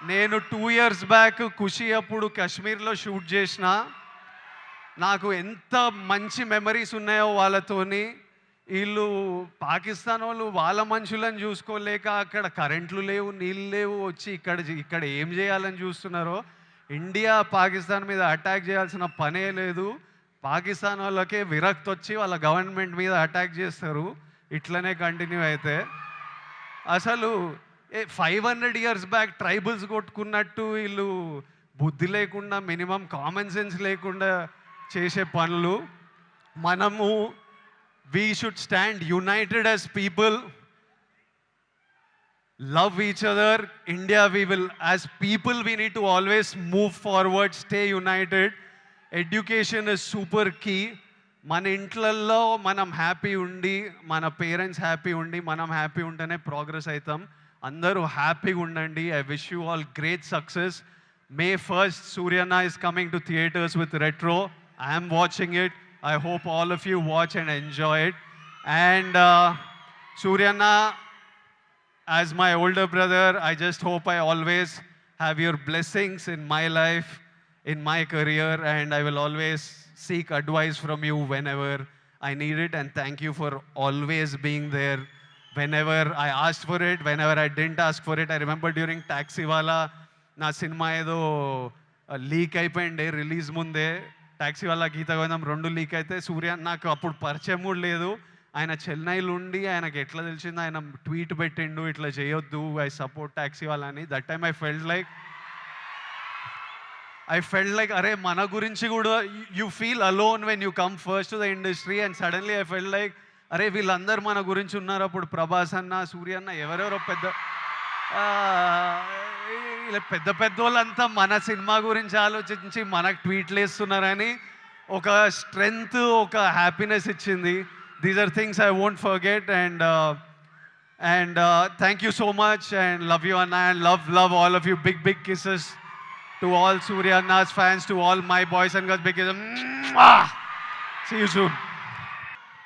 నేను 2 years back ఖుషి అప్పుడు కాశ్మీర్లో షూట్ చేసిన. నాకు ఎంత మంచి మెమరీస్ ఉన్నాయో వాళ్ళతోని. వీళ్ళు పాకిస్తాన్ వాళ్ళు వాళ్ళ మనుషులను చూసుకోలేక అక్కడ కరెంట్లు లేవు, నీళ్ళు లేవు, వచ్చి ఇక్కడ ఏం చేయాలని చూస్తున్నారో. ఇండియా పాకిస్తాన్ మీద అటాక్ చేయాల్సిన పనే లేదు. పాకిస్తాన్ వాళ్ళకే విరక్తి వచ్చి వాళ్ళ గవర్నమెంట్ మీద అటాక్ చేస్తారు. ఇట్లనే కంటిన్యూ అయితే అసలు 500 ఇయర్స్ బ్యాక్ ట్రైబల్స్ కొట్టుకున్నట్టు వీళ్ళు బుద్ధి లేకుండా, మినిమం కామన్ సెన్స్ లేకుండా చేసే పనులు. మనము we should stand united as people, love each other. India, as people we need to always move forward, stay united. Education is super key. మన ఇంట్లల్లో మనం హ్యాపీ ఉండి, మన పేరెంట్స్ హ్యాపీ ఉండి, మనం హ్యాపీ ఉంటేనే ప్రోగ్రెస్ అవుతాం. అందరూ హ్యాపీగా ఉండండి. I wish you all great success. May 1st, Suryanna is coming to theaters with Retro. I am watching it. I hope all of you watch and enjoy it. And Suryanna, as my older brother, I just hope I always have your blessings in my life, in my career, and I will always seek advice from you whenever I need it. And thank you for always being there whenever I asked for it, whenever I didn't ask for it. I remember during Taxiwala, నా cinema ఏదో leak అయిపోయింది release ముందే. టాక్సీవాలా, గీత గోవిందం 2 leak అయితే సూర్య నాకు అప్పుడు పరిచయం కూడా లేదు. ఆయన చెన్నైలో ఉండి ఆయనకి ఎట్లా తెలిసిందో ఆయన ట్వీట్ పెట్టిండు, ఇట్లా చేయొద్దు, ఐ సపోర్ట్ టాక్సీవాలా అని. That time I felt like అరే మన గురించి కూడా you feel alone when you come first to the industry. And suddenly I felt like అరే వీళ్ళందరూ మన గురించి ఉన్నారు. అప్పుడు ప్రభాస్ అన్న, సూర్య అన్న, ఎవరెవరో పెద్ద వాళ్ళంతా మన సినిమా గురించి ఆలోచించి మనకు ట్వీట్లు వేస్తున్నారని ఒక స్ట్రెంగ్త్, ఒక హ్యాపీనెస్ ఇచ్చింది. These are things I won't forget. And thank you so much and love you అన్న. And love all of you. Big kisses to all Surya Anna's fans, to all my boys and girls. Big kisses. See you soon.